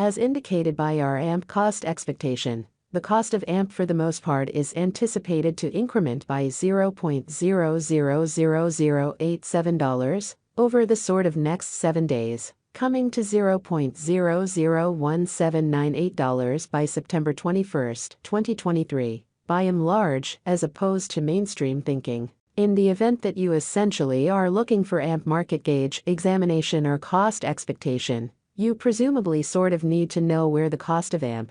As indicated by our AMP cost expectation, the cost of AMP for the most part is anticipated to increment by $0.000087 over the sort of next 7 days, coming to $0.001798 by September 21, 2023, by and large, as opposed to mainstream thinking. In the event that you essentially are looking for AMP market gauge examination or cost expectation, you presumably sort of need to know where the cost of AMP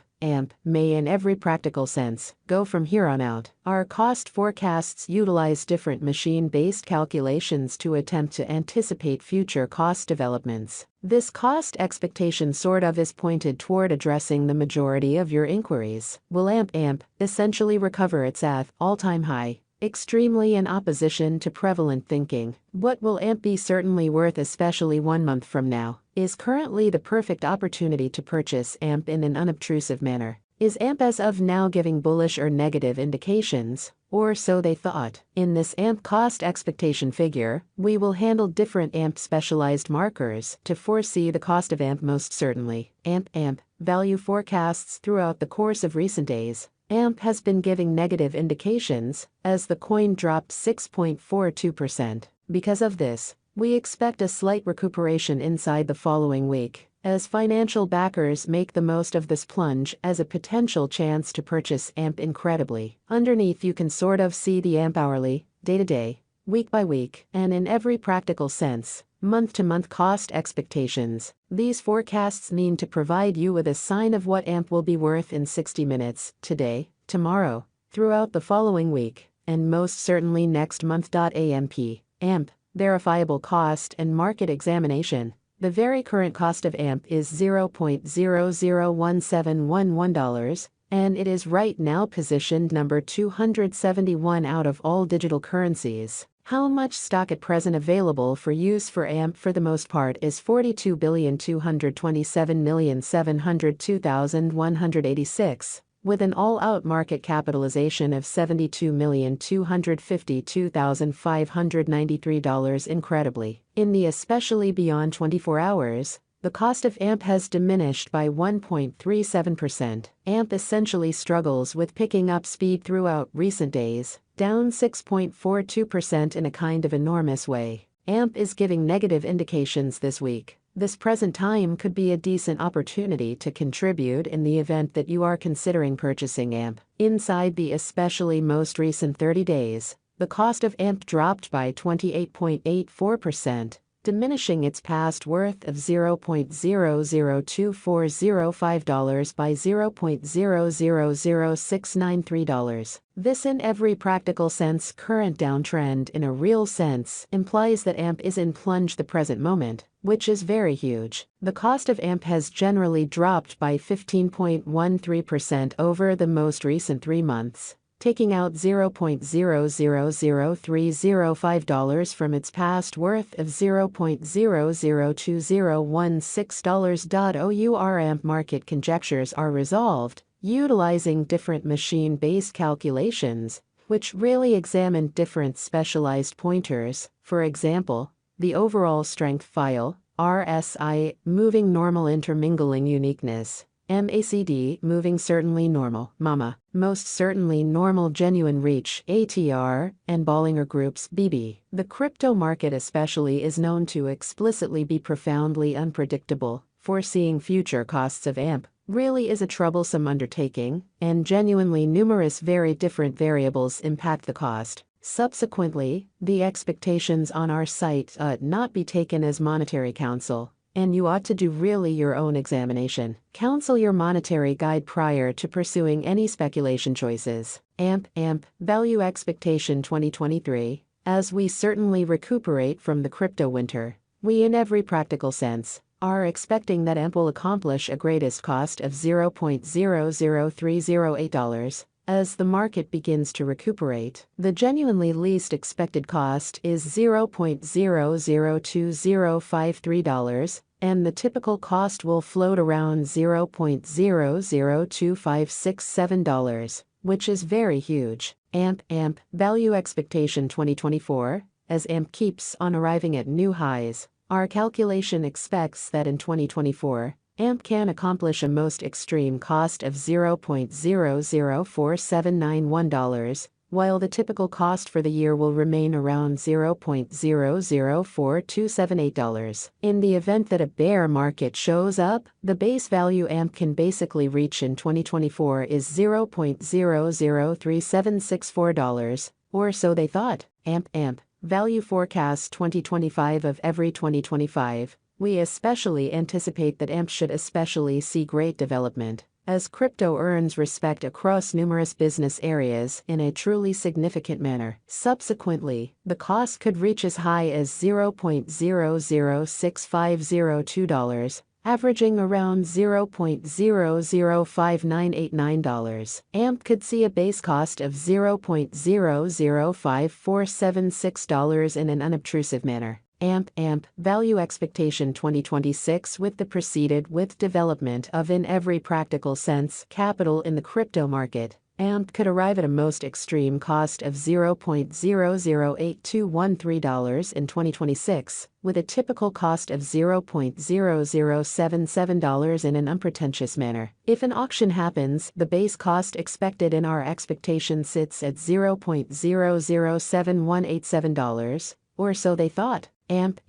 may in every practical sense go from here on out. Our cost forecasts utilize different machine-based calculations to attempt to anticipate future cost developments. This cost expectation sort of is pointed toward addressing the majority of your inquiries. Will AMP essentially recover its all-time high? Extremely in opposition to prevalent thinking. What will AMP be certainly worth, especially 1 month from now, is currently the perfect opportunity to purchase AMP in an unobtrusive manner. Is AMP as of now giving bullish or negative indications, or so they thought? In this AMP cost expectation figure, we will handle different AMP specialized markers to foresee the cost of AMP most certainly. AMP value forecasts throughout the course of recent days. AMP has been giving negative indications as the coin dropped 6.42%. Because of this, we expect a slight recuperation inside the following week, as financial backers make the most of this plunge as a potential chance to purchase AMP incredibly. Underneath you can sort of see the AMP hourly, day-to-day, week-by-week, and in every practical sense, month-to-month cost expectations. These forecasts mean to provide you with a sign of what AMP will be worth in 60 minutes, today, tomorrow, throughout the following week, and most certainly next month. AMP, verifiable cost and market examination. The very current cost of AMP is $0.001711, and it is right now positioned number 271 out of all digital currencies. How much stock at present available for use for AMP for the most part is 42,227,702,186, with an all-out market capitalization of $72,252,593. Incredibly, in the especially beyond 24 hours, the cost of AMP has diminished by 1.37%. AMP essentially struggles with picking up speed throughout recent days, down 6.42% in a kind of enormous way. AMP is giving negative indications this week. This present time could be a decent opportunity to contribute in the event that you are considering purchasing AMP. Inside the especially most recent 30 days, the cost of AMP dropped by 28.84%. Diminishing its past worth of $0.002405 by $0.000693. This in every practical sense current downtrend in a real sense implies that AMP is in plunge the present moment, which is very huge. The cost of AMP has generally dropped by 15.13% over the most recent 3 months, taking out $0.000305 from its past worth of $0.002016. Our AMP market conjectures are resolved utilizing different machine-based calculations, which really examine different specialized pointers. For example, the overall strength file, RSI, moving normal intermingling uniqueness, MACD, moving certainly normal, MAMA, most certainly normal genuine reach, ATR, and Bollinger Group's BB. The crypto market especially is known to explicitly be profoundly unpredictable. Foreseeing future costs of AMP really is a troublesome undertaking, and genuinely numerous very different variables impact the cost. Subsequently, the expectations on our site not be taken as monetary counsel, and you ought to do really your own examination. Counsel your monetary guide prior to pursuing any speculation choices. AMP, value expectation 2023. As we certainly recuperate from the crypto winter, we in every practical sense are expecting that AMP will accomplish a greatest cost of $0.00308. As the market begins to recuperate, the genuinely least expected cost is $0.002053, and the typical cost will float around $0.002567, which is very huge. AMP, value expectation 2024. As AMP keeps on arriving at new highs, our calculation expects that in 2024, AMP can accomplish a most extreme cost of $0.004791, while the typical cost for the year will remain around $0.004278. In the event that a bear market shows up, the base value AMP can basically reach in 2024 is $0.003764, or so they thought. AMP Value Forecast 2025 of every 2025. We especially anticipate that AMP should especially see great development, as crypto earns respect across numerous business areas in a truly significant manner. Subsequently, the cost could reach as high as $0.006502, averaging around $0.005989. AMP could see a base cost of $0.005476 in an unobtrusive manner. AMP Value Expectation 2026 with the preceded with development of in every practical sense capital in the crypto market. AMP could arrive at a most extreme cost of $0.008213 in 2026, with a typical cost of $0.0077 in an unpretentious manner. If an auction happens, the base cost expected in our expectation sits at $0.007187, or so they thought. AMP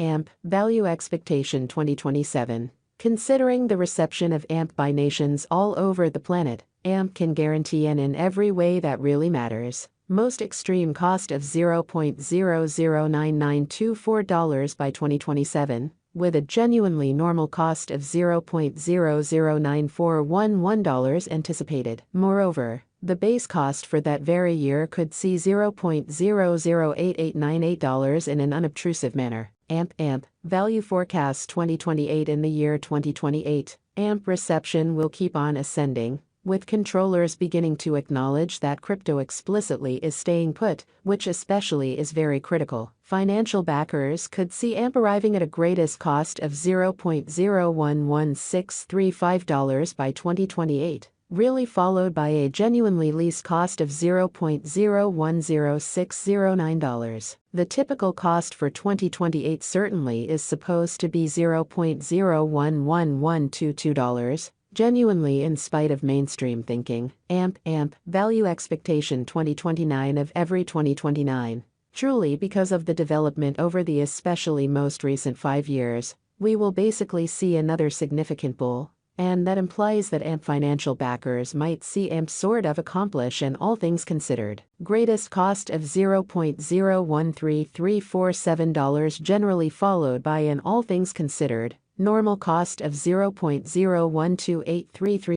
Value Expectation 2027. Considering the reception of AMP by nations all over the planet, AMP can guarantee an in every way that really matters most extreme cost of $0.009924 by 2027, with a genuinely normal cost of $0.009411 anticipated. Moreover, the base cost for that very year could see $0.008898 in an unobtrusive manner. AMP Value Forecast 2028. In the year 2028, AMP reception will keep on ascending, with controllers beginning to acknowledge that crypto explicitly is staying put, which especially is very critical. Financial backers could see AMP arriving at a greatest cost of $0.011635 by 2028. Really followed by a genuinely least cost of $0.010609. The typical cost for 2028 certainly is supposed to be $0.011122, genuinely in spite of mainstream thinking. AMP Value Expectation 2029 of every 2029. Truly, because of the development over the especially most recent 5 years, we will basically see another significant bull. And that implies that AMP financial backers might see AMP sort of accomplish an all things considered greatest cost of $0.013347, generally followed by an all things considered normal cost of $0.012833.